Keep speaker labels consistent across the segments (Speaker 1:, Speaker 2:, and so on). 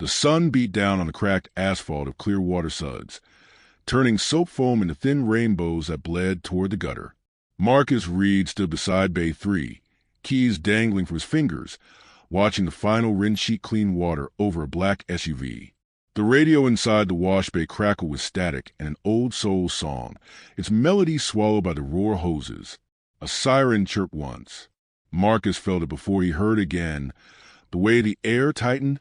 Speaker 1: The sun beat down on the cracked asphalt of clear water suds, turning soap foam into thin rainbows that bled toward the gutter. Marcus Reed stood beside Bay 3, keys dangling from his fingers, watching the final rinse-sheet-clean water over a black SUV. The radio inside the wash bay crackled with static and an old soul song, its melody swallowed by the roar hoses. A siren chirped once. Marcus felt it before he heard again, the way the air tightened,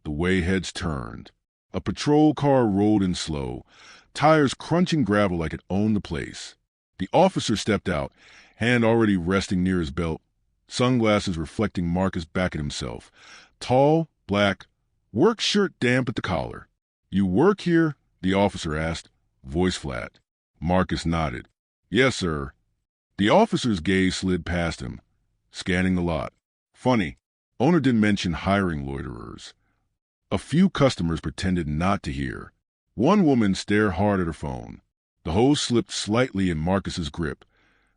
Speaker 1: the way heads turned. A patrol car rolled in slow, tires crunching gravel like it owned the place. The officer stepped out, hand already resting near his belt, sunglasses reflecting Marcus back at himself. Tall, black, work shirt damp at the collar. "You work here?" the officer asked, voice flat. Marcus nodded. "Yes, sir." The officer's gaze slid past him, scanning the lot. Funny, owner didn't mention hiring loiterers. A few customers pretended not to hear. One woman stared hard at her phone. The hose slipped slightly in Marcus's grip,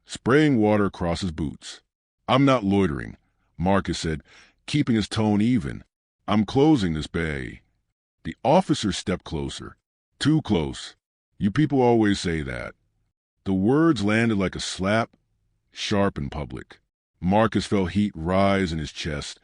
Speaker 1: spraying water across his boots. "I'm not loitering," Marcus said, keeping his tone even. "I'm closing this bay." The officer stepped closer. "Too close. You people always say that." The words landed like a slap, sharp in public. Marcus felt heat rise in his chest,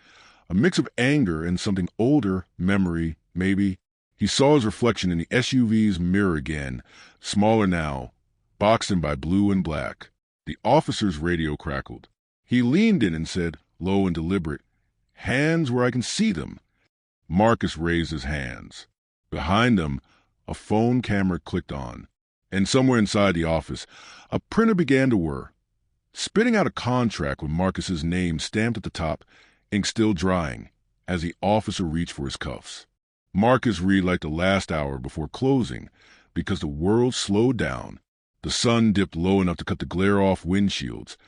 Speaker 1: a mix of anger and something older, memory, maybe. He saw his reflection in the SUV's mirror again, smaller now, boxed in by blue and black. The officer's radio crackled. He leaned in and said, low and deliberate, "Hands where I can see them." Marcus raised his hands. Behind them, a phone camera clicked on, and somewhere inside the office, a printer began to whir, spitting out a contract with Marcus's name stamped at the top, ink still drying, as the officer reached for his cuffs. Marcus read like the last hour before closing, because the world slowed down. The sun dipped low enough to cut the glare off windshields,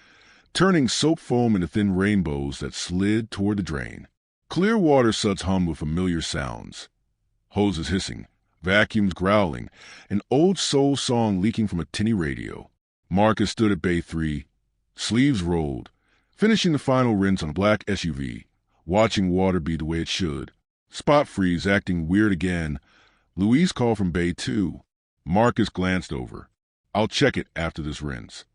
Speaker 1: turning soap foam into thin rainbows that slid toward the drain. Clear water suds hummed with familiar sounds. Hoses hissing, vacuums growling, an old soul song leaking from a tinny radio. Marcus stood at Bay 3, sleeves rolled, finishing the final rinse on a black SUV, watching water be the way it should. Spot freeze acting weird again. Louise called from Bay 2. Marcus glanced over. "I'll check it after this rinse."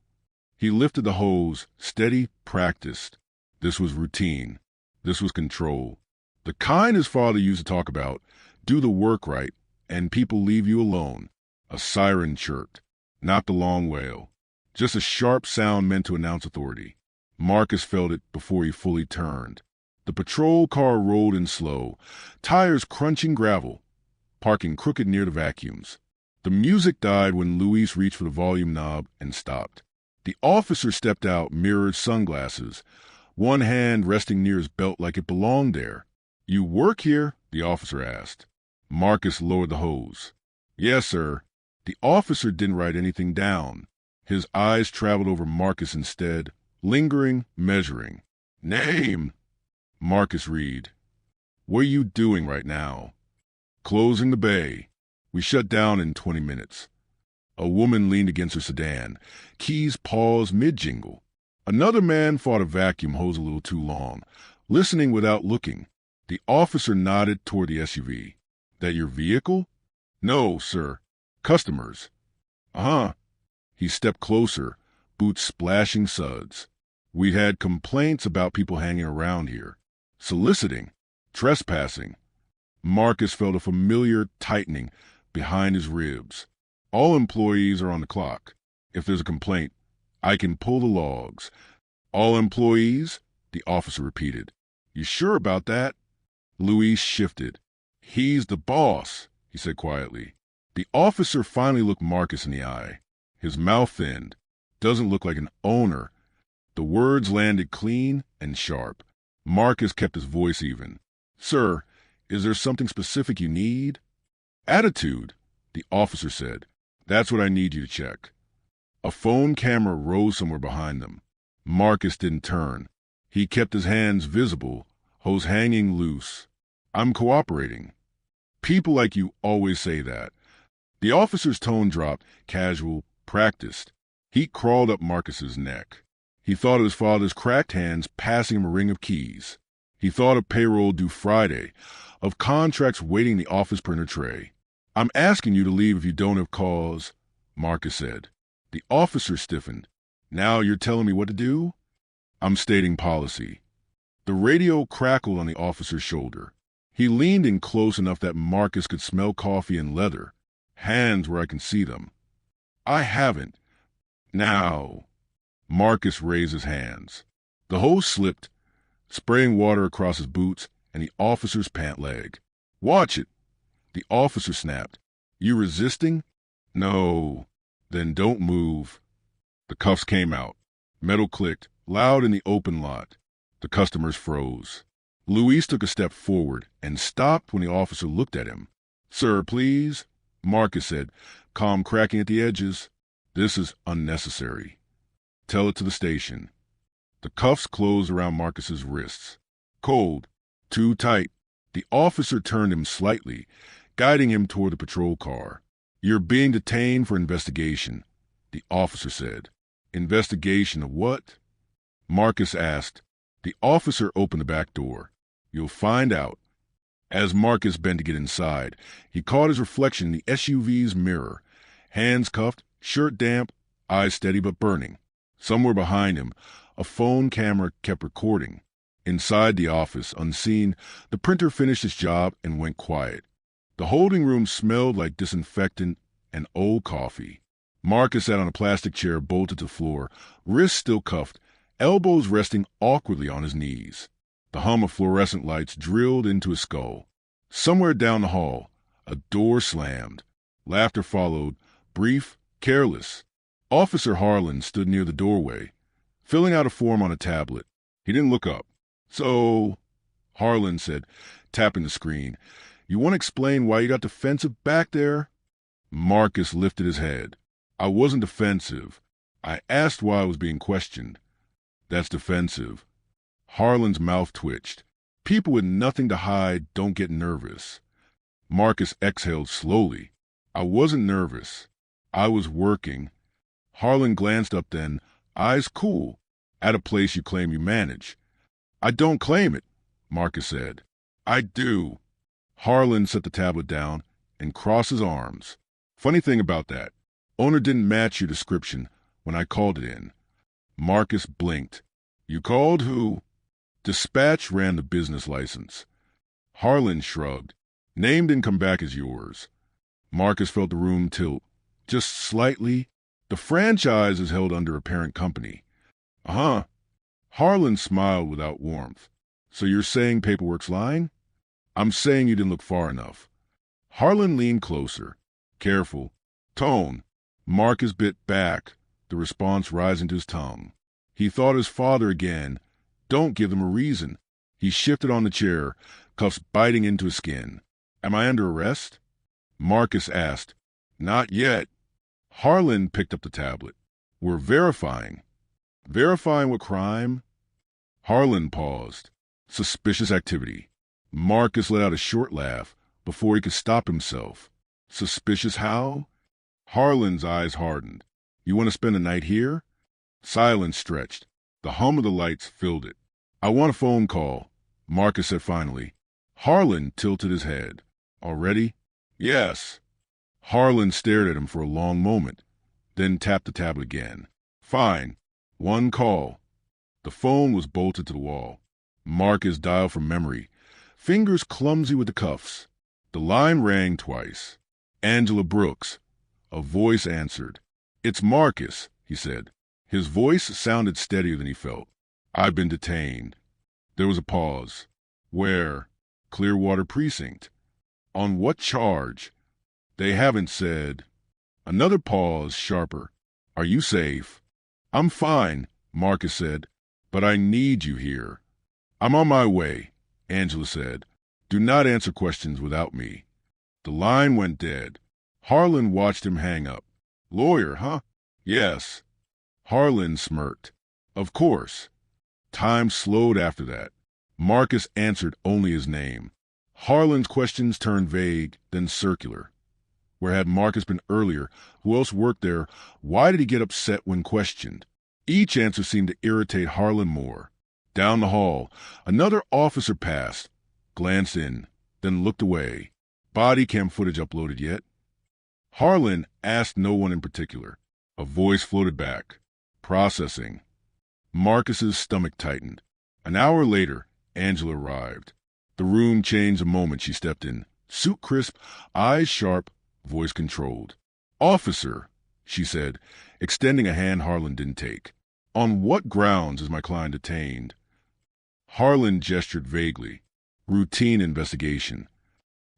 Speaker 1: He lifted the hose, steady, practiced. This was routine. This was control. The kind his father used to talk about, do the work right, and people leave you alone. A siren chirped, not the long wail, just a sharp sound meant to announce authority. Marcus felt it before he fully turned. The patrol car rolled in slow, tires crunching gravel, parking crooked near the vacuums. The music died when Luis reached for the volume knob and stopped. The officer stepped out, mirrored sunglasses, one hand resting near his belt like it belonged there. "You work here?" the officer asked. Marcus lowered the hose. "Yes, sir." The officer didn't write anything down. His eyes traveled over Marcus instead, lingering, measuring. "Name?" Marcus Reed. "What are you doing right now?" "Closing the bay. We shut down in 20 minutes. A woman leaned against her sedan, keys paused mid-jingle. Another man fought a vacuum hose a little too long, listening without looking. The officer nodded toward the SUV. "That your vehicle?" "No, sir. Customers." "Uh-huh." He stepped closer, boots splashing suds. "We'd had complaints about people hanging around here. Soliciting. Trespassing." Marcus felt a familiar tightening behind his ribs. "All employees are on the clock. If there's a complaint, I can pull the logs." "All employees?" the officer repeated. "You sure about that?" Luis shifted. "He's the boss," he said quietly. The officer finally looked Marcus in the eye. His mouth thinned. "Doesn't look like an owner." The words landed clean and sharp. Marcus kept his voice even. "Sir, is there something specific you need?" "Attitude," the officer said. "That's what I need you to check." A phone camera rose somewhere behind them. Marcus didn't turn. He kept his hands visible, hose hanging loose. "I'm cooperating." "People like you always say that." The officer's tone dropped, casual, practiced. Heat crawled up Marcus's neck. He thought of his father's cracked hands passing him a ring of keys. He thought of payroll due Friday, of contracts waiting the office printer tray. "I'm asking you to leave if you don't have cause," Marcus said. The officer stiffened. "Now you're telling me what to do?" "I'm stating policy." The radio crackled on the officer's shoulder. He leaned in close enough that Marcus could smell coffee and leather, hands where I can see them. "I haven't." "Now." Marcus raised his hands. The hose slipped, spraying water across his boots and the officer's pant leg. "Watch it." The officer snapped. "You resisting?" "No." "Then don't move." The cuffs came out. Metal clicked, loud in the open lot. The customers froze. Luis took a step forward and stopped when the officer looked at him. "Sir, please," Marcus said, calm cracking at the edges. "This is unnecessary. Tell it to the station." The cuffs closed around Marcus's wrists. "Cold. Too tight." The officer turned him slightly, guiding him toward the patrol car. "You're being detained for investigation," the officer said. "Investigation of what?" Marcus asked. The officer opened the back door. "You'll find out." As Marcus bent to get inside, he caught his reflection in the SUV's mirror. Hands cuffed, shirt damp, eyes steady but burning. Somewhere behind him, a phone camera kept recording. Inside the office, unseen, the printer finished its job and went quiet. The holding room smelled like disinfectant and old coffee. Marcus sat on a plastic chair bolted to the floor, wrists still cuffed, elbows resting awkwardly on his knees. The hum of fluorescent lights drilled into his skull. Somewhere down the hall, a door slammed. Laughter followed, brief, careless. Officer Harlan stood near the doorway, filling out a form on a tablet. He didn't look up. "So," Harlan said, tapping the screen, "you want to explain why you got defensive back there?" Marcus lifted his head. "I wasn't defensive. I asked why I was being questioned." "That's defensive." Harlan's mouth twitched. "People with nothing to hide don't get nervous." Marcus exhaled slowly. "I wasn't nervous. I was working." Harlan glanced up then, eyes cool, at a place you claim you manage. "I don't claim it," Marcus said. "I do." Harlan set the tablet down and crossed his arms. "Funny thing about that, owner didn't match your description when I called it in." Marcus blinked. "You called who?" "Dispatch ran the business license." Harlan shrugged. "Name didn't come back as yours." Marcus felt the room tilt, just slightly. "The franchise is held under a parent company." "Uh-huh." Harlan smiled without warmth. "So you're saying paperwork's lying?" "I'm saying you didn't look far enough." Harlan leaned closer. "Careful. Tone." Marcus bit back, the response rising to his tongue. He thought his father again. "Don't give them a reason." He shifted on the chair, cuffs biting into his skin. "Am I under arrest?" Marcus asked. "Not yet." Harlan picked up the tablet. "We're verifying." "Verifying what crime?" Harlan paused. "Suspicious activity." Marcus let out a short laugh before he could stop himself. "Suspicious how?" Harlan's eyes hardened. "You want to spend the night here?" Silence stretched. The hum of the lights filled it. "I want a phone call," Marcus said finally. Harlan tilted his head. "Already?" "Yes." Harlan stared at him for a long moment, then tapped the tablet again. "Fine. One call." The phone was bolted to the wall. Marcus dialed from memory, fingers clumsy with the cuffs. The line rang twice. "Angela Brooks." A voice answered. "It's Marcus," he said. His voice sounded steadier than he felt. "I've been detained." There was a pause. "Where?" "Clearwater Precinct." "On what charge?" "They haven't said." Another pause, sharper. "Are you safe?" "I'm fine," Marcus said, "but I need you here." "I'm on my way," Angela said. "Do not answer questions without me." The line went dead. Harlan watched him hang up. "Lawyer, huh?" "Yes." Harlan smirked. "Of course." Time slowed after that. Marcus answered only his name. Harlan's questions turned vague, then circular. Where had Marcus been earlier? Who else worked there? Why did he get upset when questioned? Each answer seemed to irritate Harlan more. Down the hall, another officer passed, glanced in, then looked away. Body cam footage uploaded yet? Harlan asked no one in particular. A voice floated back. Processing. Marcus's stomach tightened. An hour later, Angela arrived. The room changed the moment she stepped in. Suit crisp, eyes sharp, voice controlled. "Officer," she said, extending a hand Harlan didn't take. "On what grounds is my client detained?" Harlan gestured vaguely. "Routine investigation."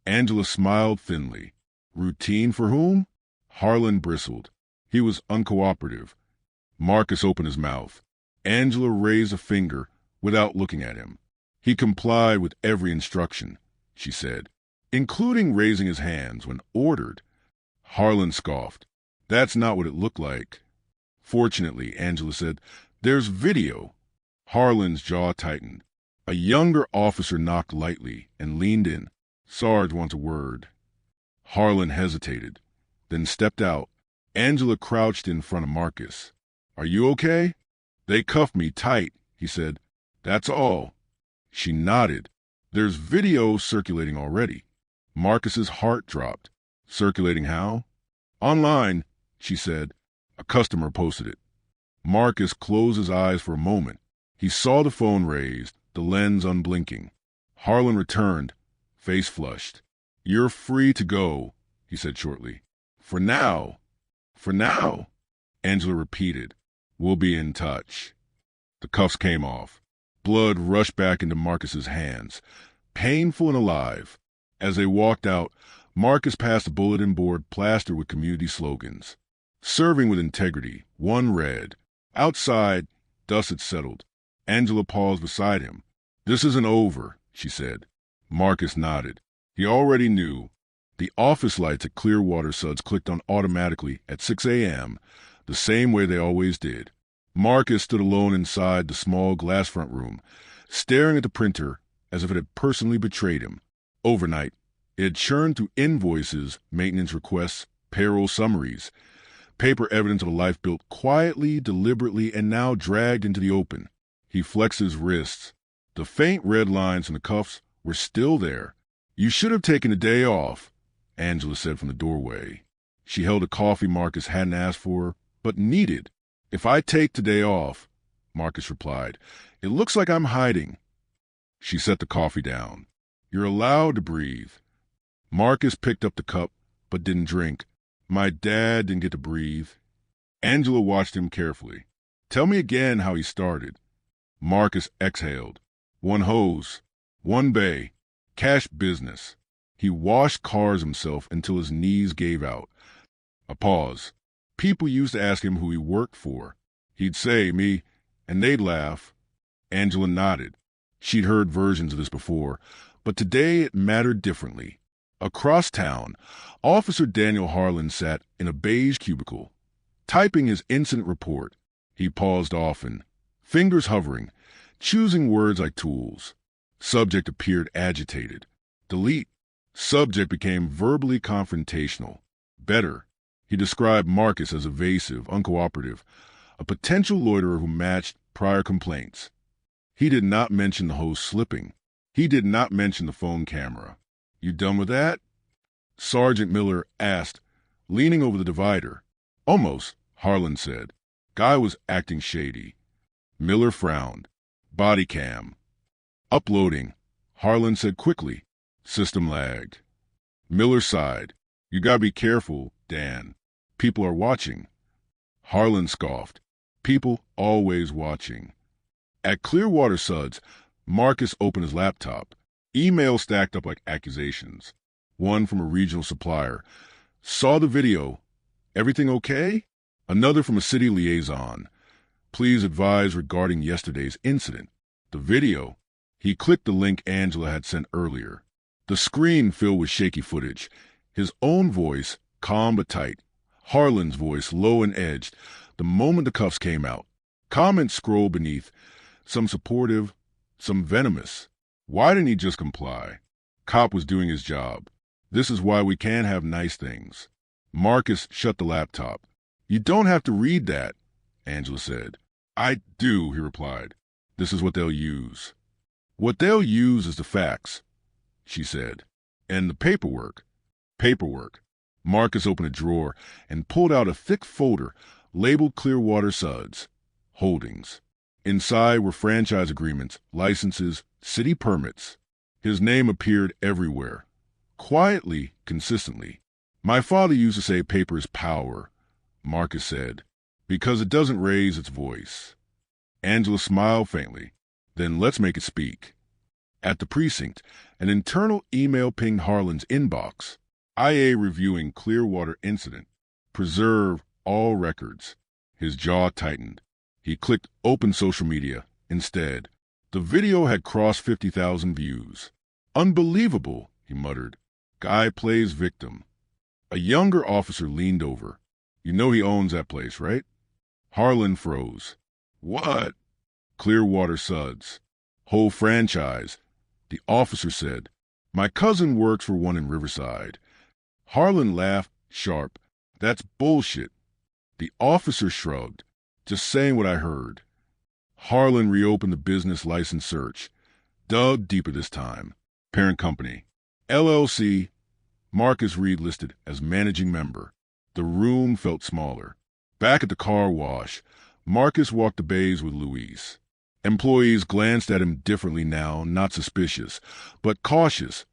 Speaker 1: Angela smiled thinly. "Routine for whom?" Harlan bristled. He was uncooperative. Marcus opened his mouth. Angela raised a finger without looking at him. "He complied with every instruction," she said, "including raising his hands when ordered." Harlan scoffed. "That's not what it looked like." "Fortunately," Angela said, "there's video." Harlan's jaw tightened. A younger officer knocked lightly and leaned in. "Sarge wants a word." Harlan hesitated, then stepped out. Angela crouched in front of Marcus. "Are you okay?" "They cuffed me tight," he said. "That's all." She nodded. "There's video circulating already." Marcus's heart dropped. "Circulating how?" "Online," she said. "A customer posted it." Marcus closed his eyes for a moment. He saw the phone raised, the lens unblinking. Harlan returned, face flushed. "You're free to go," he said shortly. "For now." "For now," Angela repeated. "We'll be in touch." The cuffs came off. Blood rushed back into Marcus's hands, painful and alive. As they walked out, Marcus passed a bulletin board plastered with community slogans. "Serving with integrity," one read. Outside, dust had settled. Angela paused beside him. "This isn't over," she said. Marcus nodded. He already knew. The office lights at Clearwater Suds clicked on automatically at 6 a.m., the same way they always did. Marcus stood alone inside the small glass front room, staring at the printer as if it had personally betrayed him. Overnight, it had churned through invoices, maintenance requests, payroll summaries, paper evidence of a life built quietly, deliberately, and now dragged into the open. He flexed his wrists. The faint red lines in the cuffs were still there. "You should have taken a day off," Angela said from the doorway. She held a coffee Marcus hadn't asked for, but needed. "If I take today off," Marcus replied, "it looks like I'm hiding." She set the coffee down. "You're allowed to breathe." Marcus picked up the cup, but didn't drink. "My dad didn't get to breathe." Angela watched him carefully. "Tell me again how he started." Marcus exhaled. "One hose, one bay, cash business. He washed cars himself until his knees gave out." A pause. "People used to ask him who he worked for. He'd say, 'Me,' and they'd laugh." Angela nodded. She'd heard versions of this before, but today it mattered differently. Across town, Officer Daniel Harlan sat in a beige cubicle, typing his incident report. He paused often, fingers hovering, choosing words like tools. Subject appeared agitated. Delete. Subject became verbally confrontational. Better. He described Marcus as evasive, uncooperative, a potential loiterer who matched prior complaints. He did not mention the hose slipping. He did not mention the phone camera. "You done with that?" Sergeant Miller asked, leaning over the divider. "Almost," Harlan said. "Guy was acting shady." Miller frowned. "Body cam." "Uploading," Harlan said quickly. System lagged. Miller sighed. "You gotta be careful, Dan. People are watching." Harlan scoffed. "People always watching." At Clearwater Suds, Marcus opened his laptop. Emails stacked up like accusations. One from a regional supplier. "Saw the video. Everything okay?" Another from a city liaison. "Please advise regarding yesterday's incident." The video. He clicked the link Angela had sent earlier. The screen filled with shaky footage. His own voice, calm but tight. Harlan's voice, low and edged, the moment the cuffs came out. Comments scrolled beneath, some supportive, some venomous. Why didn't he just comply? Cop was doing his job. This is why we can't have nice things. Marcus shut the laptop. "You don't have to read that," Angela said. "I do," he replied. This is what they'll use. What they'll use is the facts, she said. And the paperwork. Paperwork. Marcus opened a drawer and pulled out a thick folder labeled Clearwater Suds Holdings. Inside were franchise agreements, licenses, city permits. His name appeared everywhere. Quietly, consistently. My father used to say paper is power, Marcus said, because it doesn't raise its voice. Angela smiled faintly. Then let's make it speak. At the precinct, an internal email pinged Harlan's inbox. IA reviewing Clearwater incident. Preserve all records. His jaw tightened. He clicked open social media. Instead, the video had crossed 50,000 views. Unbelievable, he muttered. Guy plays victim. A younger officer leaned over. You know he owns that place, right? Harlan froze. What? Clearwater Suds. Whole franchise. The officer said. My cousin works for one in Riverside. Harlan laughed, sharp. That's bullshit. The officer shrugged. Just saying what I heard. Harlan reopened the business license search. Dug deeper this time. Parent company. LLC. Marcus Reed listed as managing member. The room felt smaller. Back at the car wash, Marcus walked the bays with Luis. Employees glanced at him differently now, not suspicious, but cautious,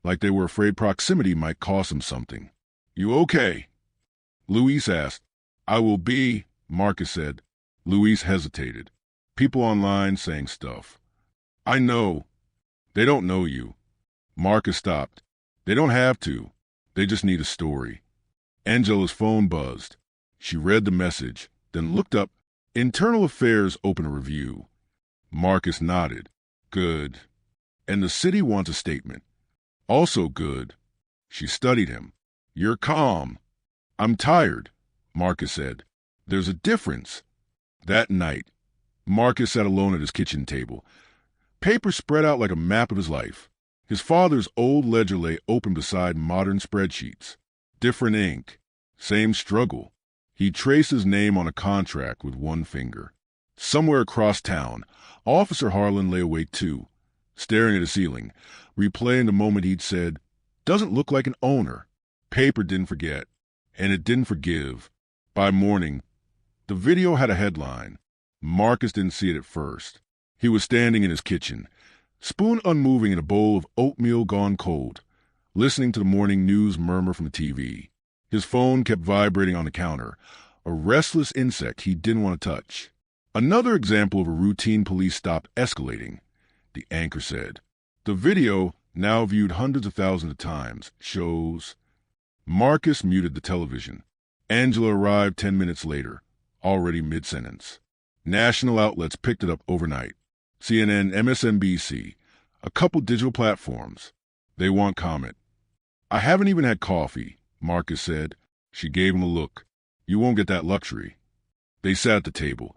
Speaker 1: like they were afraid proximity might cost them something. You okay? Luis asked. I will be, Marcus said. Luis hesitated. People online saying stuff. I know. They don't know you. Marcus stopped. They don't have to. They just need a story. Angela's phone buzzed. She read the message, then looked up. Internal Affairs opened a review. Marcus nodded. Good. And the city wants a statement. Also good. She studied him. You're calm. I'm tired, Marcus said. There's a difference. That night, Marcus sat alone at his kitchen table. Paper spread out like a map of his life. His father's old ledger lay open beside modern spreadsheets. Different ink. Same struggle. He traced his name on a contract with one finger. Somewhere across town, Officer Harlan lay awake too, staring at the ceiling, replaying the moment he'd said, doesn't look like an owner. Paper didn't forget, and it didn't forgive. By morning, the video had a headline. Marcus didn't see it at first. He was standing in his kitchen, spoon unmoving in a bowl of oatmeal gone cold, listening to the morning news murmur from the TV. His phone kept vibrating on the counter, a restless insect he didn't want to touch. Another example of a routine police stop escalating, the anchor said. The video, now viewed hundreds of thousands of times, shows... Marcus muted the television. Angela arrived 10 minutes later, already mid-sentence. National outlets picked it up overnight. CNN, MSNBC, a couple digital platforms. They want comment. I haven't even had coffee, Marcus said. She gave him a look. You won't get that luxury. They sat at the table,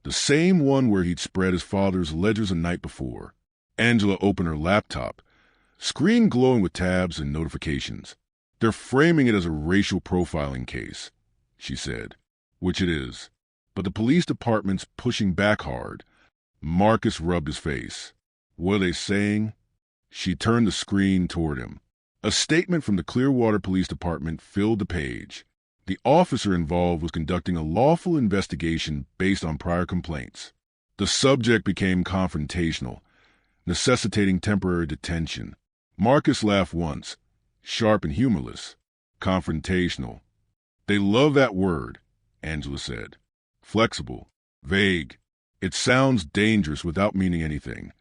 Speaker 1: the same one where he'd spread his father's ledgers the night before. Angela opened her laptop, screen glowing with tabs and notifications. They're framing it as a racial profiling case, she said, which it is. But the police department's pushing back hard. Marcus rubbed his face. What are they saying? She turned the screen toward him. A statement from the Clearwater Police Department filled the page. The officer involved was conducting a lawful investigation based on prior complaints. The subject became confrontational, necessitating temporary detention. Marcus laughed once, sharp and humorless. Confrontational. They love that word, Angela said. Flexible, vague. It sounds dangerous without meaning anything.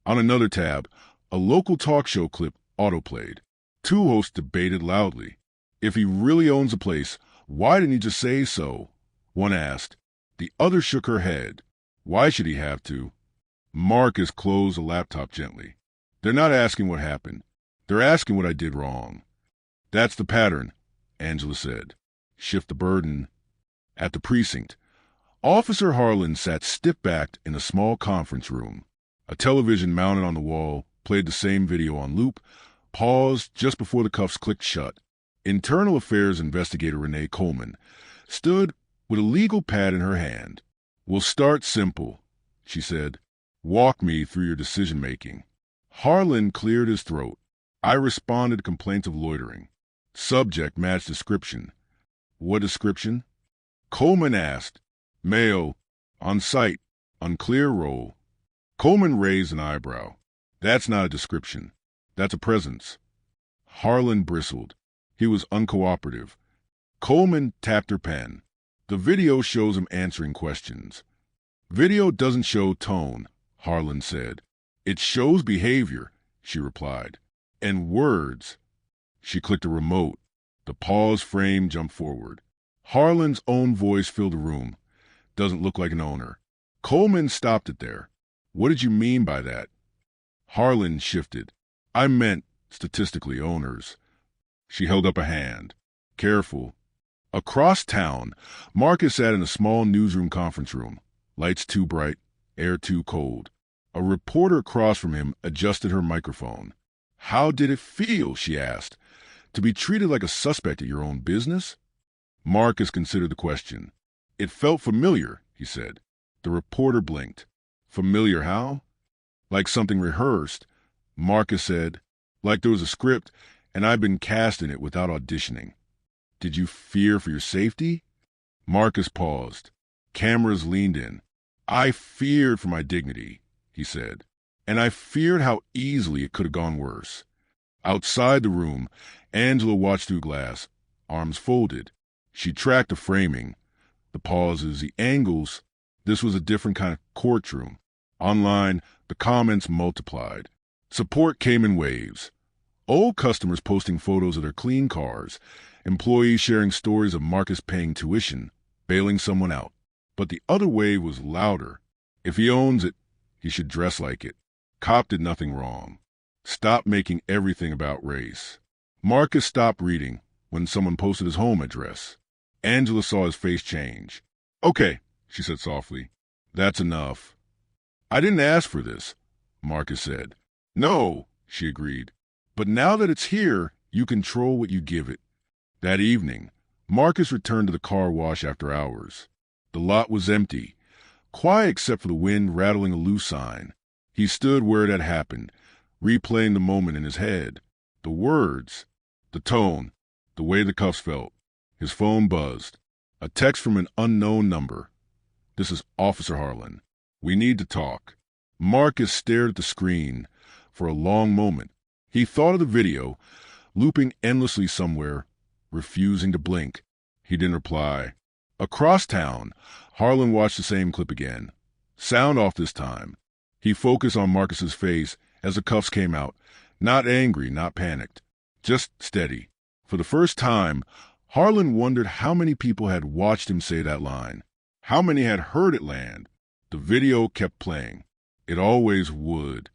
Speaker 1: On another tab, a local talk show clip autoplayed. Two hosts debated loudly. If he really owns the place, why didn't he just say so? One asked. The other shook her head. Why should he have to? Marcus closed the laptop gently. They're not asking what happened. They're asking what I did wrong. That's the pattern, Angela said. Shift the burden. At the precinct, Officer Harlan sat stiff-backed in a small conference room. A television mounted on the wall played the same video on loop, paused just before the cuffs clicked shut. Internal Affairs investigator Renee Coleman stood with a legal pad in her hand. We'll start simple, she said. Walk me through your decision-making. Harlan cleared his throat. I responded to complaints of loitering. Subject matched description. What description? Coleman asked. Male. On site. Unclear role. Coleman raised an eyebrow. That's not a description. That's a presence. Harlan bristled. He was uncooperative. Coleman tapped her pen. The video shows him answering questions. Video doesn't show tone, Harlan said. It shows behavior, she replied. And words. She clicked a remote. The pause frame jumped forward. Harlan's own voice filled the room. Doesn't look like an owner. Coleman stopped it there. What did you mean by that? Harlan shifted. I meant, statistically, owners. She held up a hand. Careful. Across town, Marcus sat in a small newsroom conference room. Lights too bright, air too cold. A reporter across from him adjusted her microphone. How did it feel, she asked, to be treated like a suspect at your own business? Marcus considered the question. It felt familiar, he said. The reporter blinked. Familiar how? Like something rehearsed. Marcus said, like there was a script and I'd been cast in it without auditioning. Did you fear for your safety? Marcus paused. Cameras leaned in. I feared for my dignity, he said, and I feared how easily it could have gone worse. Outside the room, Angela watched through glass, arms folded. She tracked the framing, the pauses, the angles. This was a different kind of courtroom. Online, the comments multiplied. Support came in waves. Old customers posting photos of their clean cars, employees sharing stories of Marcus paying tuition, bailing someone out. But the other wave was louder. If he owns it, he should dress like it. Cop did nothing wrong. Stop making everything about race. Marcus stopped reading when someone posted his home address. Angela saw his face change. Okay, she said softly. That's enough. I didn't ask for this, Marcus said. No, she agreed. But now that it's here, you control what you give it. That evening, Marcus returned to the car wash after hours. The lot was empty, quiet except for the wind rattling a loose sign. He stood where it had happened, replaying the moment in his head. The words, the tone, the way the cuffs felt. His phone buzzed. A text from an unknown number. This is Officer Harlan. We need to talk. Marcus stared at the screen for a long moment. He thought of the video, looping endlessly somewhere, refusing to blink. He didn't reply. Across town, Harlan watched the same clip again. Sound off this time. He focused on Marcus's face as the cuffs came out. Not angry, not panicked. Just steady. For the first time, Harlan wondered how many people had watched him say that line. How many had heard it land? The video kept playing. It always would.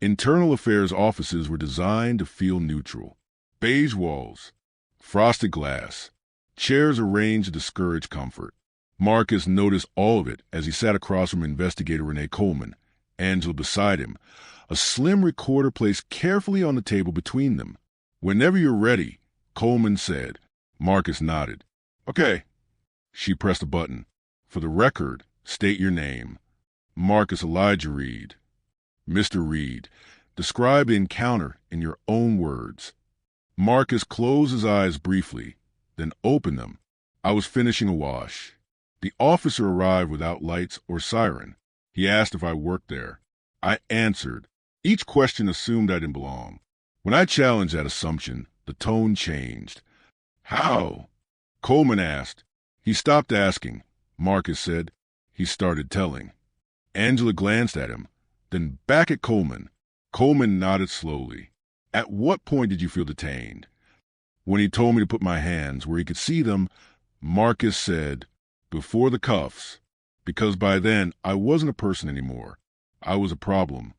Speaker 1: Internal affairs offices were designed to feel neutral. Beige walls, frosted glass, chairs arranged to discourage comfort. Marcus noticed all of it as he sat across from investigator Renee Coleman, Angela beside him, a slim recorder placed carefully on the table between them. Whenever you're ready, Coleman said. Marcus nodded. Okay. She pressed a button. For the record, state your name. Marcus Elijah Reed. Mr. Reed, describe the encounter in your own words. Marcus closed his eyes briefly, then opened them. I was finishing a wash. The officer arrived without lights or siren. He asked if I worked there. I answered. Each question assumed I didn't belong. When I challenged that assumption, the tone changed. How? Coleman asked. He stopped asking. Marcus said. He started telling. Angela glanced at him, then back at Coleman. Coleman nodded slowly. At what point did you feel detained? When he told me to put my hands where he could see them, Marcus said, before the cuffs, because by then I wasn't a person anymore. I was a problem.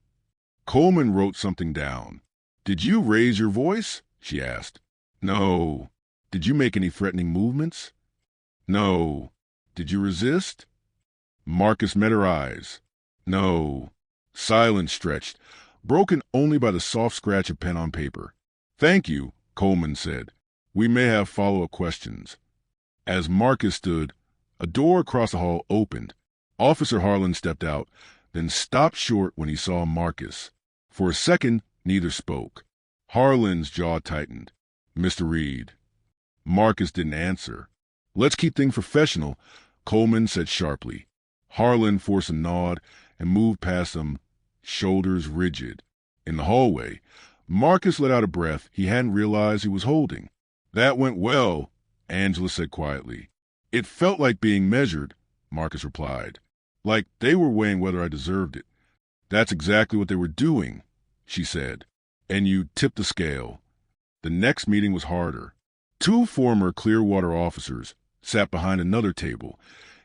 Speaker 1: Coleman wrote something down. Did you raise your voice? She asked. No. Did you make any threatening movements? No. Did you resist? Marcus met her eyes. No. Silence stretched, broken only by the soft scratch of pen on paper. Thank you, Coleman said. We may have follow-up questions. As Marcus stood, a door across the hall opened. Officer Harlan stepped out, then stopped short when he saw Marcus. For a second, neither spoke. Harlan's jaw tightened. "Mr. Reed." Marcus didn't answer. "Let's keep things professional," Coleman said sharply. Harlan forced a nod and moved past them, shoulders rigid. In the hallway, Marcus let out a breath he hadn't realized he was holding. "That went well," Angela said quietly. "It felt like being measured," Marcus replied. "Like they were weighing whether I deserved it." "That's exactly what they were doing," she said. "And you tipped the scale." The next meeting was harder. Two former Clearwater officers sat behind another table,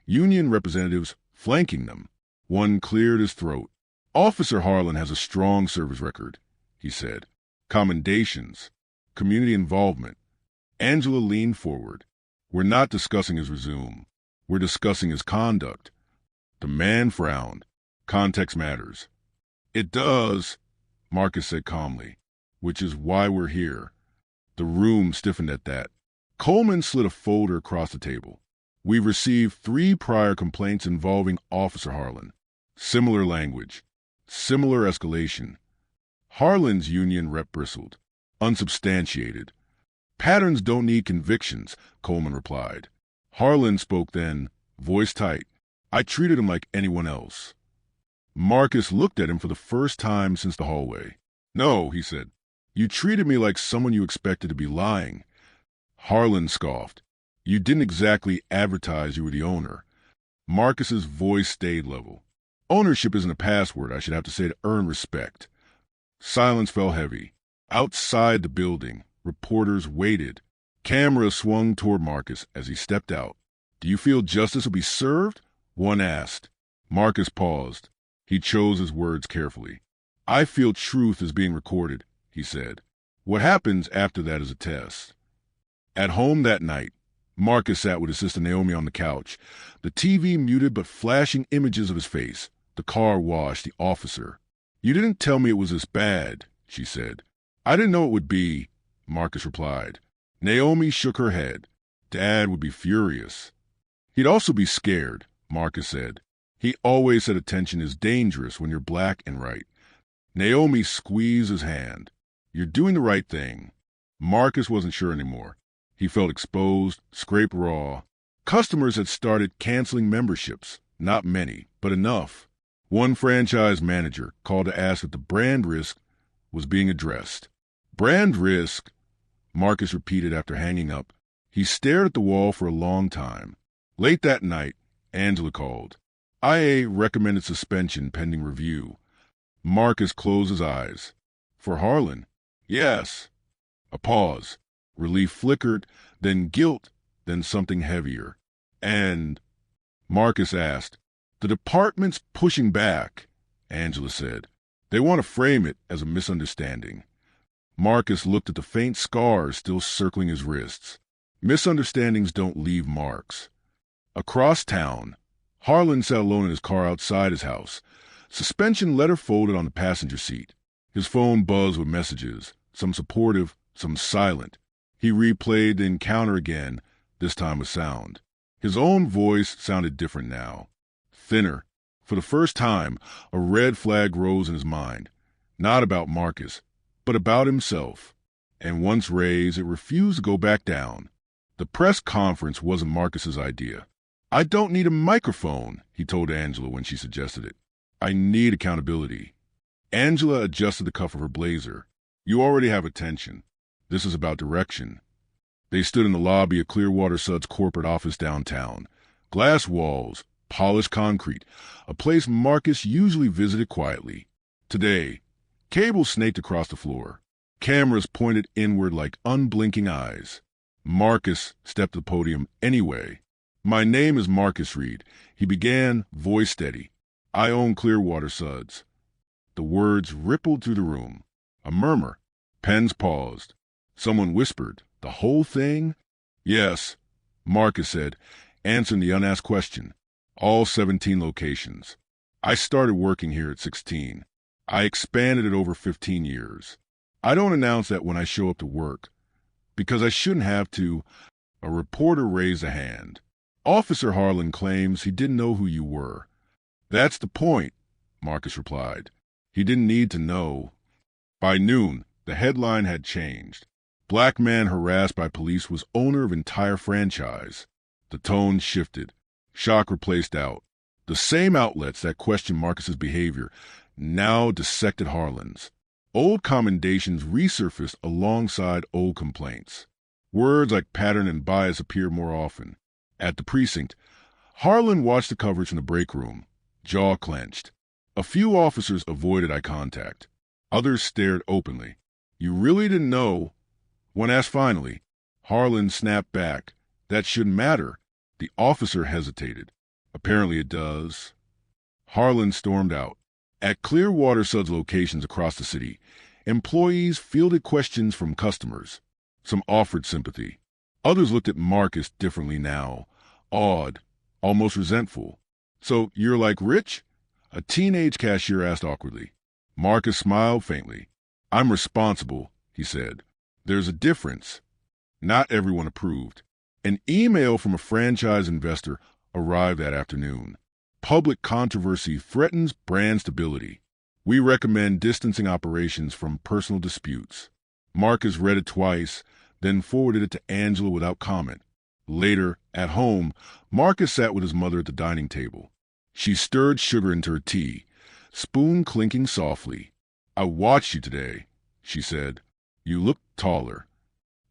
Speaker 1: union representatives flanking them. One cleared his throat. "Officer Harlan has a strong service record," he said. "Commendations. Community involvement." Angela leaned forward. "We're not discussing his resume. We're discussing his conduct." The man frowned. "Context matters." "It does," Marcus said calmly. "Which is why we're here." The room stiffened at that. Coleman slid a folder across the table. "We've received 3 prior complaints involving Officer Harlan. Similar language. Similar escalation." Harlan's union rep bristled. "Unsubstantiated." "Patterns don't need convictions," Coleman replied. Harlan spoke then, voice tight. "I treated him like anyone else." Marcus looked at him for the first time since the hallway. "No," he said. "You treated me like someone you expected to be lying." Harlan scoffed. "You didn't exactly advertise you were the owner." Marcus's voice stayed level. "Ownership isn't a password I should have to say to earn respect." Silence fell heavy. Outside the building, reporters waited. Cameras swung toward Marcus as he stepped out. "Do you feel justice will be served?" one asked. Marcus paused. He chose his words carefully. "I feel truth is being recorded," he said. "What happens after that is a test." At home that night, Marcus sat with his sister Naomi on the couch, the TV muted but flashing images of his face, the car wash, the officer. "You didn't tell me it was this bad," she said. "I didn't know it would be," Marcus replied. Naomi shook her head. "Dad would be furious." "He'd also be scared," Marcus said. "He always said attention is dangerous when you're black and right." Naomi squeezed his hand. "You're doing the right thing." Marcus wasn't sure anymore. He felt exposed, scraped raw. Customers had started canceling memberships. Not many, but enough. One franchise manager called to ask if the brand risk was being addressed. "Brand risk?" Marcus repeated after hanging up. He stared at the wall for a long time. Late that night, Angela called. "IA recommended suspension pending review." Marcus closed his eyes. "For Harlan?" "Yes." A pause. Relief flickered, then guilt, then something heavier. "And?" Marcus asked. "The department's pushing back," Angela said. "They want to frame it as a misunderstanding." Marcus looked at the faint scars still circling his wrists. Misunderstandings don't leave marks. Across town, Harlan sat alone in his car outside his house, suspension letter folded on the passenger seat. His phone buzzed with messages, some supportive, some silent. He replayed the encounter again, this time with sound. His own voice sounded different now. Thinner. For the first time, a red flag rose in his mind. Not about Marcus, but about himself. And once raised, it refused to go back down. The press conference wasn't Marcus's idea. "I don't need a microphone," he told Angela when she suggested it. "I need accountability." Angela adjusted the cuff of her blazer. "You already have attention. This is about direction." They stood in the lobby of Clearwater Sud's corporate office downtown. Glass walls, polished concrete, a place Marcus usually visited quietly. Today, cables snaked across the floor. Cameras pointed inward like unblinking eyes. Marcus stepped to the podium anyway. "My name is Marcus Reed," he began, voice steady. "I own Clearwater Suds." The words rippled through the room. A murmur. Pens paused. Someone whispered, "The whole thing?" "Yes," Marcus said, answering the unasked question. "All 17 locations. I started working here at 16. I expanded it over 15 years. I don't announce that when I show up to work, because I shouldn't have to." A reporter raised a hand. "Officer Harlan claims he didn't know who you were." "That's the point," Marcus replied. He didn't need to know. By noon, the headline had changed. Black man harassed by police was owner of entire franchise. The tone shifted. Shock replaced doubt. The same outlets that questioned Marcus's behavior now dissected Harlan's. Old commendations resurfaced alongside old complaints. Words like pattern and bias appeared more often. At the precinct, Harlan watched the coverage from the break room, jaw clenched. A few officers avoided eye contact. Others stared openly. You really didn't know? When asked finally, Harlan snapped back. That shouldn't matter. The officer hesitated. Apparently it does. Harlan stormed out. At Clearwater Suds locations across the city, employees fielded questions from customers. Some offered sympathy. Others looked at Marcus differently now, awed, almost resentful. So you're like Rich? A teenage cashier asked awkwardly. Marcus smiled faintly. I'm responsible, he said. There's a difference. Not everyone approved. An email from a franchise investor arrived that afternoon. Public controversy threatens brand stability. We recommend distancing operations from personal disputes. Marcus read it twice, then forwarded it to Angela without comment. Later, at home, Marcus sat with his mother at the dining table. She stirred sugar into her tea, spoon clinking softly. I watched you today, she said. You look taller.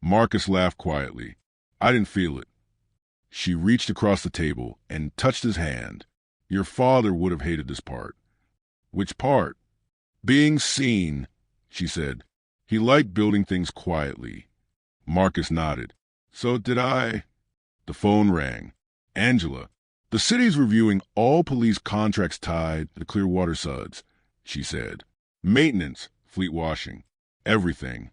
Speaker 1: Marcus laughed quietly. I didn't feel it. She reached across the table and touched his hand. Your father would have hated this part. Which part? Being seen, she said. He liked building things quietly. Marcus nodded. So did I. The phone rang. Angela. The city's reviewing all police contracts tied to the Clearwater Suds, she said. Maintenance, fleet washing, everything.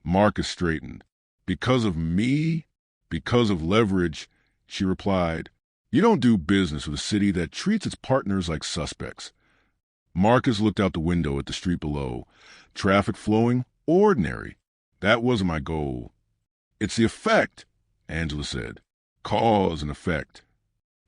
Speaker 1: Marcus straightened. Because of me? Because of leverage, she replied. You don't do business with a city that treats its partners like suspects. Marcus looked out the window at the street below. Traffic flowing, ordinary. That wasn't my goal. It's the effect, Angela said. Cause and effect.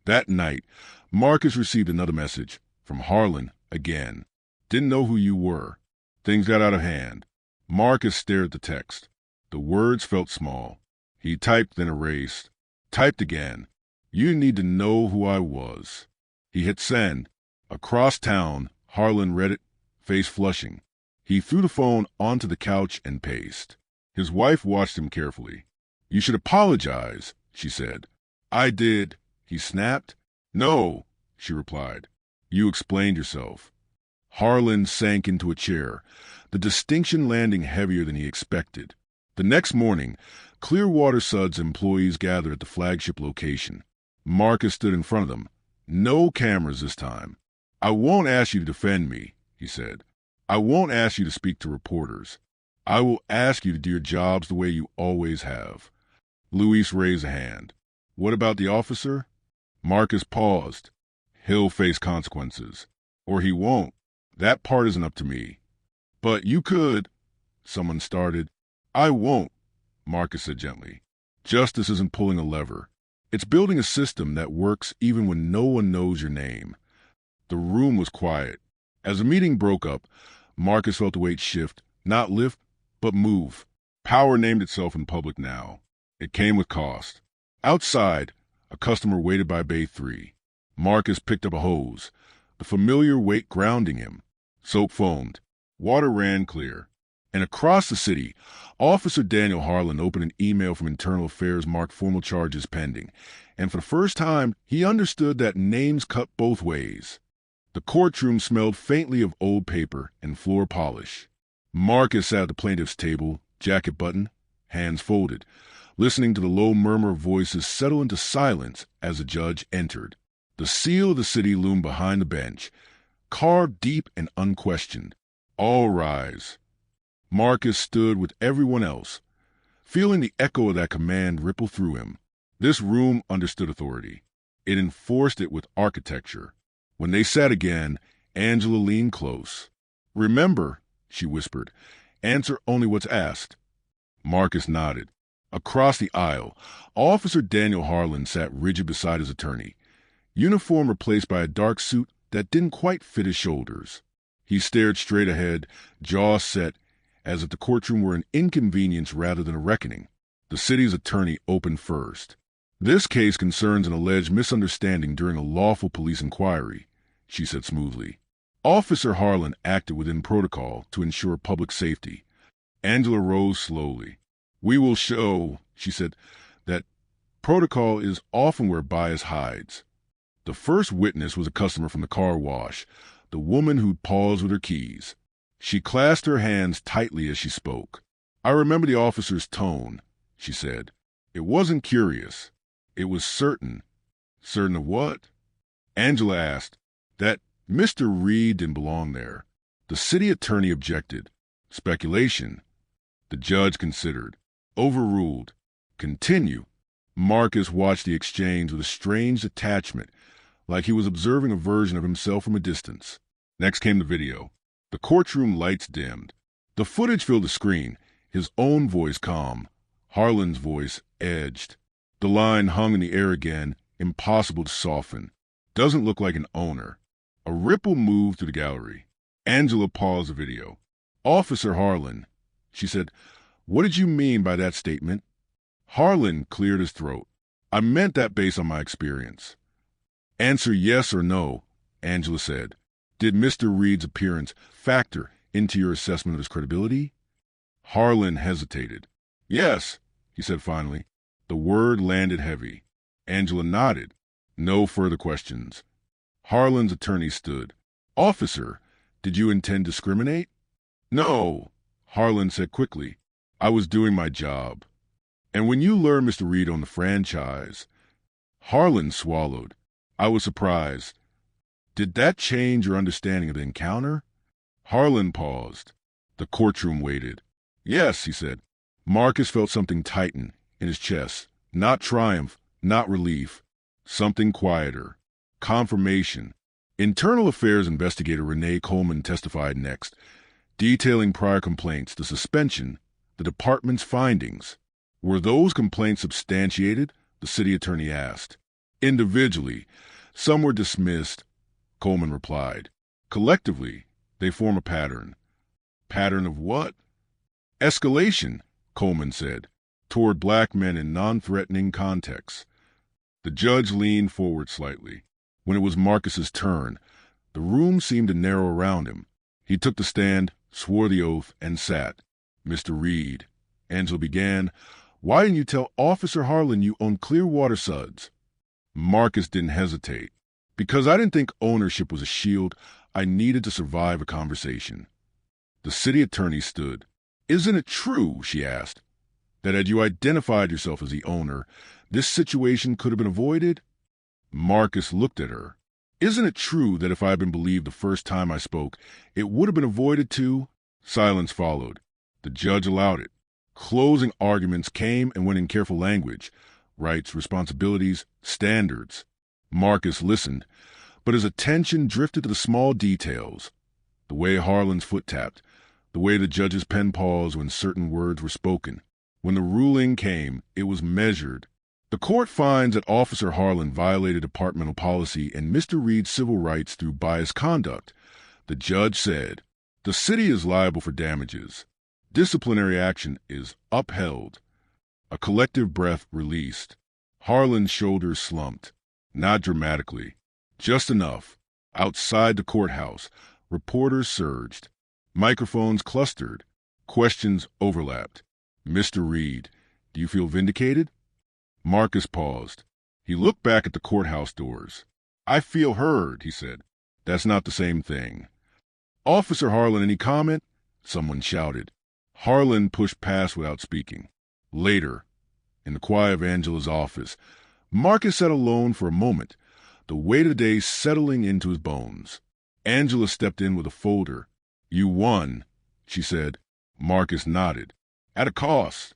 Speaker 1: That night, Marcus received another message from Harlan again. Didn't know who you were. Things got out of hand. Marcus stared at the text. The words felt small. He typed, then erased. Typed again. You need to know who I was. He hit send. Across town, Harlan read it, face flushing. He threw the phone onto the couch and paced. His wife watched him carefully. You should apologize, she said. I did, he snapped. No, she replied. You explained yourself. Harlan sank into a chair, the distinction landing heavier than he expected. The next morning, Clearwater Suds employees gathered at the flagship location. Marcus stood in front of them. No cameras this time. I won't ask you to defend me, he said. I won't ask you to speak to reporters. I will ask you to do your jobs the way you always have. Luis raised a hand. What about the officer? Marcus paused. He'll face consequences. Or he won't. That part isn't up to me. But you could, someone started. I won't, Marcus said gently. Justice isn't pulling a lever. It's building a system that works even when no one knows your name. The room was quiet. As the meeting broke up, Marcus felt the weight shift, not lift, but move. Power named itself in public now. It came with cost. Outside, a customer waited by Bay 3. Marcus picked up a hose, the familiar weight grounding him. Soap foamed. Water ran clear. And across the city, Officer Daniel Harlan opened an email from Internal Affairs marked formal charges pending. And for the first time, he understood that names cut both ways. The courtroom smelled faintly of old paper and floor polish. Marcus sat at the plaintiff's table, jacket buttoned, hands folded, listening to the low murmur of voices settle into silence as the judge entered. The seal of the city loomed behind the bench, carved deep and unquestioned. All rise. Marcus stood with everyone else, feeling the echo of that command ripple through him. This room understood authority. It enforced it with architecture. When they sat again, Angela leaned close. Remember, she whispered, answer only what's asked. Marcus nodded. Across the aisle, Officer Daniel Harlan sat rigid beside his attorney. Uniform replaced by a dark suit that didn't quite fit his shoulders. He stared straight ahead, jaw set, as if the courtroom were an inconvenience rather than a reckoning. The city's attorney opened first. "This case concerns an alleged misunderstanding during a lawful police inquiry," she said smoothly. "Officer Harlan acted within protocol to ensure public safety." Angela rose slowly. "We will show," she said, "that protocol is often where bias hides." The first witness was a customer from the car wash, the woman who'd paused with her keys. She clasped her hands tightly as she spoke. "I remember the officer's tone," she said. "It wasn't curious. It was certain." "Certain of what?" Angela asked. "That Mr. Reed didn't belong there." The city attorney objected. "Speculation." The judge considered. "Overruled." "Continue." Marcus watched the exchange with a strange detachment, like he was observing a version of himself from a distance. Next came the video. The courtroom lights dimmed. The footage filled the screen, his own voice calm, Harlan's voice edged. The line hung in the air again, impossible to soften. "Doesn't look like an owner." A ripple moved through the gallery. Angela paused the video. "Officer Harlan," she said, "what did you mean by that statement?" Harlan cleared his throat. "I meant that based on my experience." "Answer yes or no," Angela said. "Did Mr. Reed's appearance factor into your assessment of his credibility?" Harlan hesitated. "Yes," he said finally. The word landed heavy. Angela nodded. No further questions. Harlan's attorney stood. "Officer, did you intend to discriminate?" "No," Harlan said quickly. "I was doing my job." "And when you learned Mr. Reed owned the franchise?" Harlan swallowed. "I was surprised. Did that change your understanding of the encounter?" Harlan paused. The courtroom waited. "Yes," he said. Marcus felt something tighten in his chest. Not triumph, not relief. Something quieter. Confirmation. Internal Affairs investigator Renee Coleman testified next, detailing prior complaints, the suspension, the department's findings. "Were those complaints substantiated?" the city attorney asked. "Individually, some were dismissed," Coleman replied. "Collectively, they form a pattern." "Pattern of what?" "Escalation," Coleman said, "toward black men in non-threatening contexts." The judge leaned forward slightly. When it was Marcus's turn, the room seemed to narrow around him. He took the stand, swore the oath, and sat. "Mr. Reed," Angela began, "why didn't you tell Officer Harlan you own Clearwater Suds?" Marcus didn't hesitate. "Because I didn't think ownership was a shield I needed to survive a conversation." The city attorney stood. "Isn't it true," she asked, "that had you identified yourself as the owner, this situation could have been avoided?" Marcus looked at her. "Isn't it true that if I had been believed the first time I spoke, it would have been avoided too?" Silence followed. The judge allowed it. Closing arguments came and went in careful language. Rights, responsibilities, standards. Marcus listened, but his attention drifted to the small details. The way Harlan's foot tapped, the way the judge's pen paused when certain words were spoken. When the ruling came, it was measured. "The court finds that Officer Harlan violated departmental policy and Mr. Reed's civil rights through biased conduct," the judge said. "The city is liable for damages. Disciplinary action is upheld." A collective breath released. Harlan's shoulders slumped. Not dramatically. Just enough. Outside the courthouse, reporters surged. Microphones clustered. Questions overlapped. "Mr. Reed, do you feel vindicated?" Marcus paused. He looked back at the courthouse doors. "I feel heard," he said. "That's not the same thing." "Officer Harlan, any comment?" someone shouted. Harlan pushed past without speaking. Later, in the quiet of Angela's office, Marcus sat alone for a moment, the weight of the day settling into his bones. Angela stepped in with a folder. "You won," she said. Marcus nodded. "At a cost."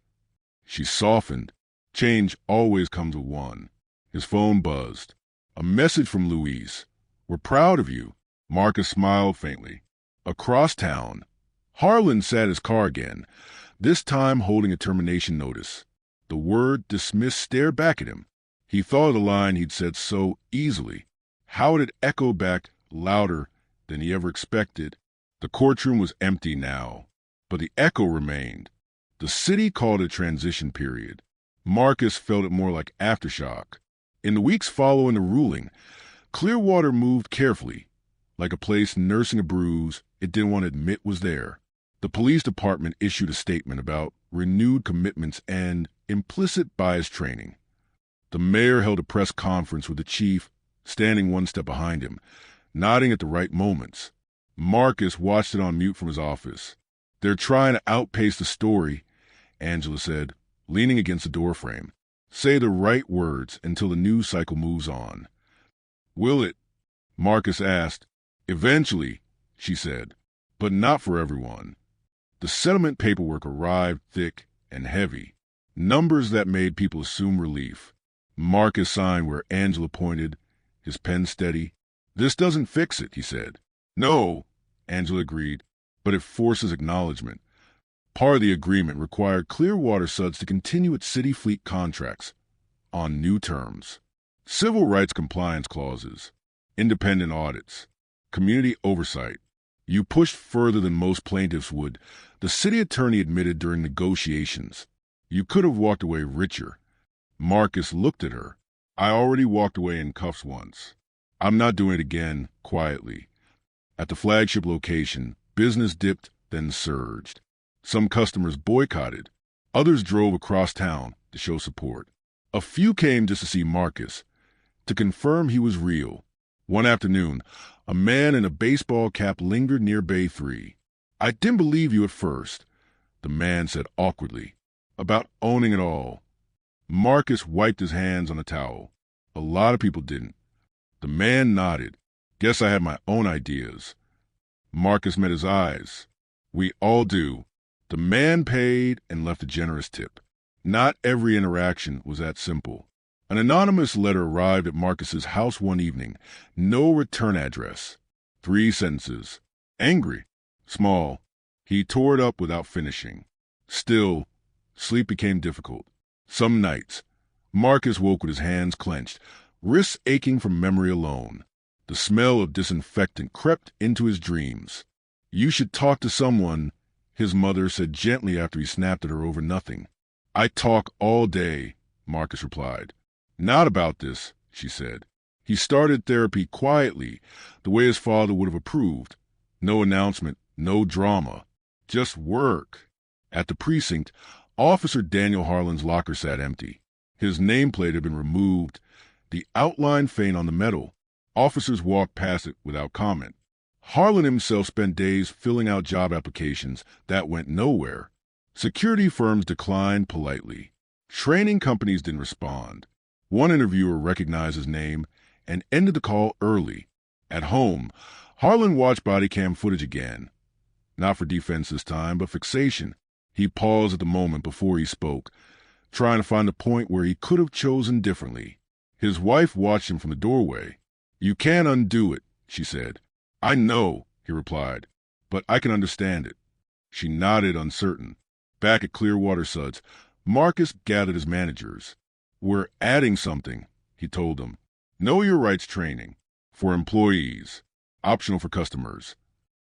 Speaker 1: She softened. Change always comes with one. His phone buzzed. A message from Louise. "We're proud of you." Marcus smiled faintly. Across town, Harlan sat his car again, this time holding a termination notice. The word dismissed stared back at him. He thought of the line he'd said so easily. How had it echoed back louder than he ever expected. The courtroom was empty now, but the echo remained. The city called it a transition period. Marcus felt it more like aftershock. In the weeks following the ruling, Clearwater moved carefully, like a place nursing a bruise it didn't want to admit was there. The police department issued a statement about renewed commitments and implicit bias training. The mayor held a press conference with the chief, standing one step behind him, nodding at the right moments. Marcus watched it on mute from his office. "They're trying to outpace the story," Angela said, leaning against the doorframe. "Say the right words until the news cycle moves on." "Will it?" Marcus asked. "Eventually," she said, "but not for everyone." The settlement paperwork arrived thick and heavy, numbers that made people assume relief. Marcus signed where Angela pointed, his pen steady. "This doesn't fix it," he said. "No," Angela agreed, "but it forces acknowledgement." Part of the agreement required Clearwater Suds to continue its city fleet contracts on new terms. Civil rights compliance clauses, independent audits, community oversight. You pushed further than most plaintiffs would, the city attorney admitted during negotiations. You could have walked away richer. Marcus looked at her. "I already walked away in cuffs once. I'm not doing it again," quietly. At the flagship location, business dipped, then surged. Some customers boycotted. Others drove across town to show support. A few came just to see Marcus, to confirm he was real. One afternoon, a man in a baseball cap lingered near Bay 3. "I didn't believe you at first," the man said awkwardly, "about owning it all." Marcus wiped his hands on a towel. "A lot of people didn't." The man nodded. "Guess I had my own ideas." Marcus met his eyes. "We all do." The man paid and left a generous tip. Not every interaction was that simple. An anonymous letter arrived at Marcus's house one evening. No return address. 3 sentences. Angry. Small. He tore it up without finishing. Still, sleep became difficult. Some nights, Marcus woke with his hands clenched, wrists aching from memory alone. The smell of disinfectant crept into his dreams. "You should talk to someone," his mother said gently after he snapped at her over nothing. "I talk all day," Marcus replied. "Not about this," she said. He started therapy quietly, the way his father would have approved. No announcement, no drama, just work. At the precinct, Officer Daniel Harlan's locker sat empty. His nameplate had been removed, the outline faint on the metal. Officers walked past it without comment. Harlan himself spent days filling out job applications that went nowhere. Security firms declined politely. Training companies didn't respond. One interviewer recognized his name and ended the call early. At home, Harlan watched body cam footage again. Not for defense this time, but fixation. He paused at the moment before he spoke, trying to find a point where he could have chosen differently. His wife watched him from the doorway. "You can't undo it," she said. "I know," he replied, "but I can understand it." She nodded, uncertain. Back at Clearwater Suds, Marcus gathered his managers. "We're adding something," he told them. "Know your rights training. For employees. Optional for customers."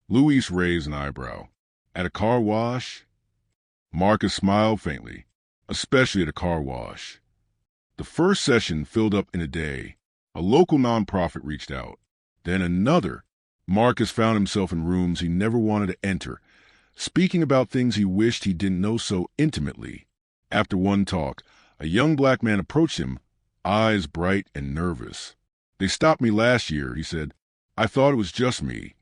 Speaker 1: Luis raised an eyebrow. "At a car wash?" Marcus smiled faintly. "Especially at a car wash." The first session filled up in a day. A local nonprofit reached out. Then another. Marcus found himself in rooms he never wanted to enter, speaking about things he wished he didn't know so intimately. After one talk, a young black man approached him, eyes bright and nervous. "They stopped me last year," he said. "I thought it was just me."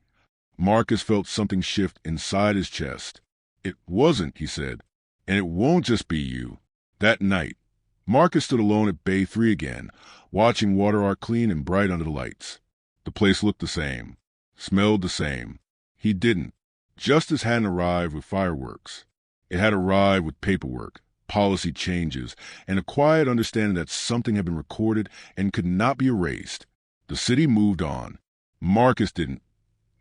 Speaker 1: Marcus felt something shift inside his chest. "It wasn't," he said, "and it won't just be you." That night, Marcus stood alone at Bay 3 again, watching water arc clean and bright under the lights. The place looked the same, smelled the same. He didn't. Justice hadn't arrived with fireworks. It had arrived with paperwork, policy changes, and a quiet understanding that something had been recorded and could not be erased. The city moved on. Marcus didn't.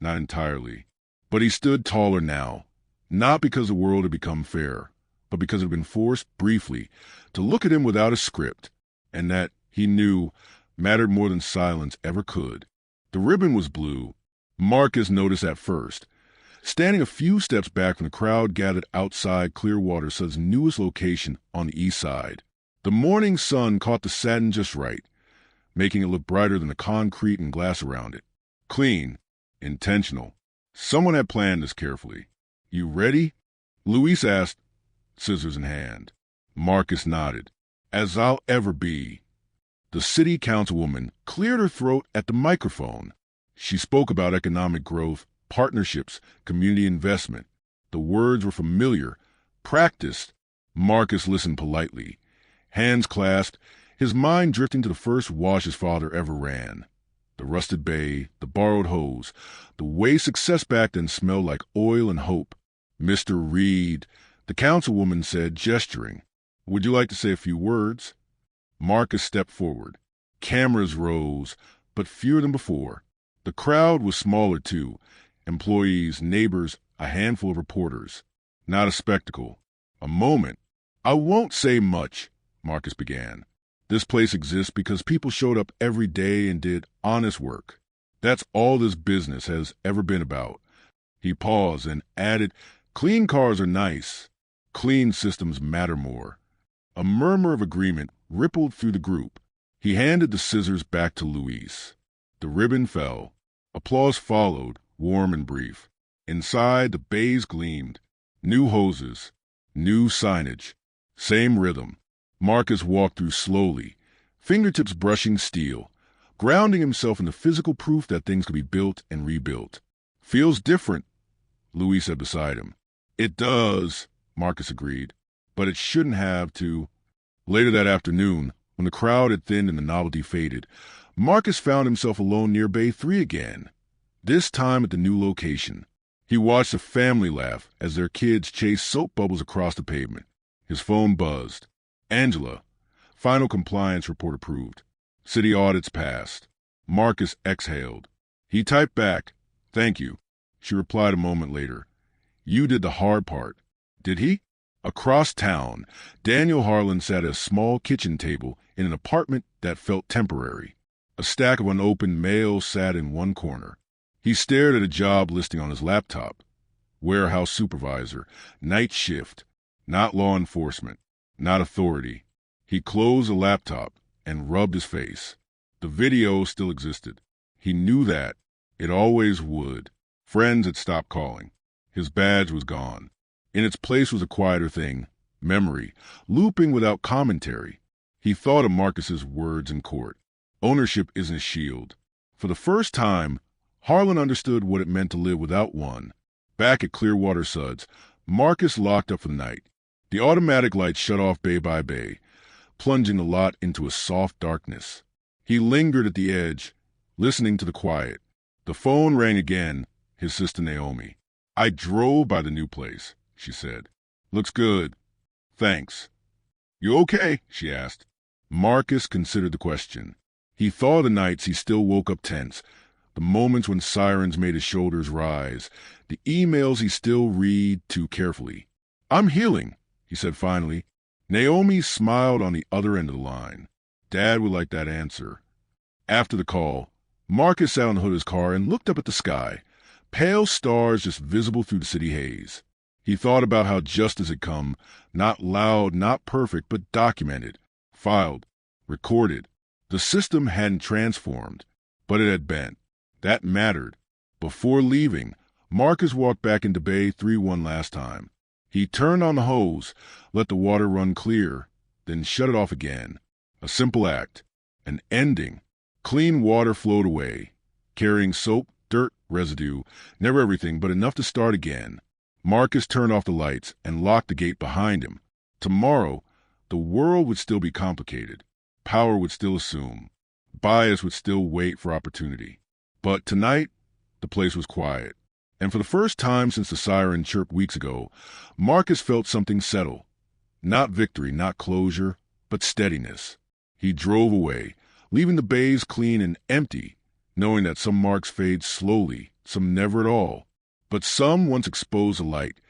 Speaker 1: Not entirely. But he stood taller now, not because the world had become fair, but because it had been forced, briefly, to look at him without a script, and that, he knew, mattered more than silence ever could. The ribbon was blue. Marcus noticed at first. Standing a few steps back from the crowd gathered outside Clearwater's newest location on the east side. The morning sun caught the satin just right, making it look brighter than the concrete and glass around it. Clean. Intentional. Someone had planned this carefully. "You ready?" Luis asked, scissors in hand. Marcus nodded. "As I'll ever be." The city councilwoman cleared her throat at the microphone. She spoke about economic growth, partnerships, community investment. The words were familiar, practiced. Marcus listened politely, hands clasped, his mind drifting to the first wash his father ever ran. The rusted bay, the borrowed hose, the way success back then smelled like oil and hope. "Mr. Reed," the councilwoman said, gesturing. "Would you like to say a few words?" Marcus stepped forward. Cameras rose, but fewer than before. The crowd was smaller, too. Employees, neighbors, a handful of reporters. Not a spectacle. A moment. "I won't say much," Marcus began. "This place exists because people showed up every day and did honest work. That's all this business has ever been about." He paused and added, "Clean cars are nice. Clean systems matter more." A murmur of agreement rippled through the group. He handed the scissors back to Luis. The ribbon fell. Applause followed, warm and brief. Inside, the bays gleamed. New hoses. New signage. Same rhythm. Marcus walked through slowly, fingertips brushing steel, grounding himself in the physical proof that things could be built and rebuilt. "Feels different," Luis said beside him. "It does," Marcus agreed. "But it shouldn't have to." Later that afternoon, when the crowd had thinned and the novelty faded, Marcus found himself alone near Bay 3 again, this time at the new location. He watched a family laugh as their kids chased soap bubbles across the pavement. His phone buzzed. Angela. Final compliance report approved. City audits passed. Marcus exhaled. He typed back, "Thank you." She replied a moment later. "You did the hard part." Did he? Across town, Daniel Harlan sat at a small kitchen table in an apartment that felt temporary. A stack of unopened mail sat in one corner. He stared at a job listing on his laptop. Warehouse supervisor, night shift, not law enforcement, not authority. He closed the laptop and rubbed his face. The video still existed. He knew that. It always would. Friends had stopped calling. His badge was gone. In its place was a quieter thing, memory, looping without commentary. He thought of Marcus's words in court. Ownership isn't a shield. For the first time, Harlan understood what it meant to live without one. Back at Clearwater Suds, Marcus locked up for the night. The automatic lights shut off bay by bay, plunging the lot into a soft darkness. He lingered at the edge, listening to the quiet. The phone rang again, his sister Naomi. "I drove by the new place," she said. "Looks good. Thanks." "You okay?" she asked. Marcus considered the question. He thought of the nights he still woke up tense, the moments when sirens made his shoulders rise, the emails he still read too carefully. "I'm healing," he said finally. Naomi smiled on the other end of the line. Dad would like that answer. After the call, Marcus sat on the hood of his car and looked up at the sky, pale stars just visible through the city haze. He thought about how justice had come, not loud, not perfect, but documented, filed, recorded. The system hadn't transformed, but it had bent. That mattered. Before leaving, Marcus walked back into Bay 3 one last time. He turned on the hose, let the water run clear, then shut it off again. A simple act. An ending. Clean water flowed away, carrying soap, dirt, residue, never everything, but enough to start again. Marcus turned off the lights and locked the gate behind him. Tomorrow, the world would still be complicated. Power would still assume. Bias would still wait for opportunity. But tonight, the place was quiet. And for the first time since the siren chirped weeks ago, Marcus felt something settle. Not victory, not closure, but steadiness. He drove away, leaving the bays clean and empty, knowing that some marks fade slowly, some never at all. But some, once exposed to light,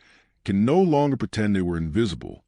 Speaker 1: can no longer pretend they were invisible.